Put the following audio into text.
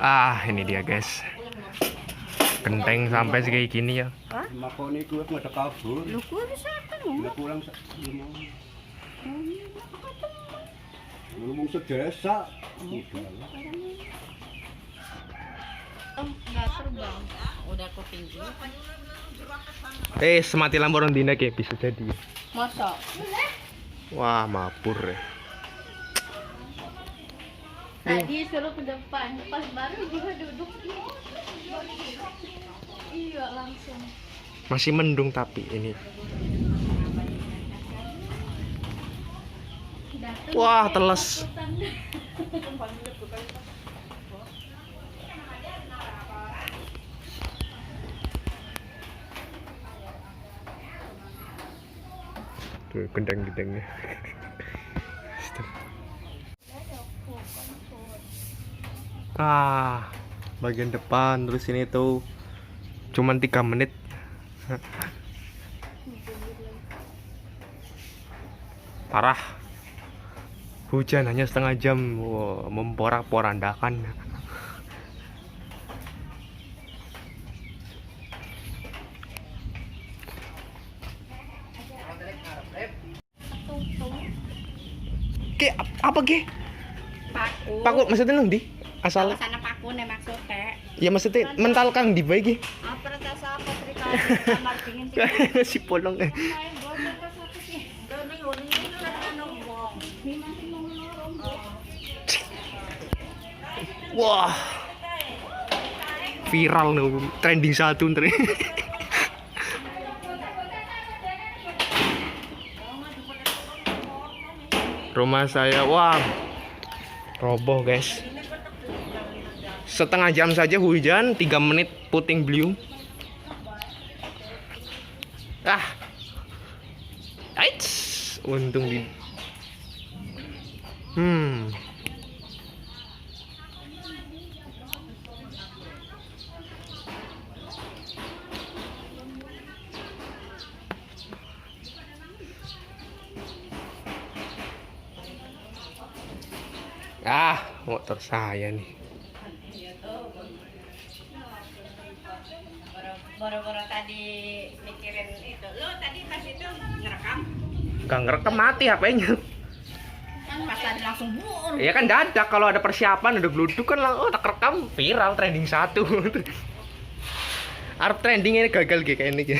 Ah, ini dia guys. Genteng sampai kayak gini ya. Makone kuwi nggak kabur. Lho kuwi bisa ketemu. Udah pulang ngomong sedesa. Enggak terbang. Udah ke tinggi. Semati lampu orang dina kayak bisa jadi. Masa? Wah, mabur ya. Tadi suruh ke depan, pas baru juga duduk. Iya langsung. Masih mendung tapi ini. Wah, teles. Tuh, gendang-gendangnya. Bagian depan terus ini tuh cuman 3 menit. Parah. Hujan hanya setengah jam. Wow, memporak-porandakan. Apa ke? Paku. Paku maksudnya nang di? Asal sana paku nih maksudnya. ya maksudnya mental kang di bae iki. Apa rasa apa trika kamar dingin Si polong. Wah. Viral nih, trending 1 ntar. Rumah saya, wah, roboh guys. Setengah jam saja hujan, 3 menit puting beliung. Aits, untung di. Motor saya nih. Boro-boro tadi mikirin itu. Lo tadi pas itu ngerekam? Gak ngerekam, mati HP-nya. Kan pas tadi langsung bur. Ya kan dadak, kalau ada persiapan, ada gluduk kan tak rekam, viral trending 1. Arep trending ini gagal kayak ini.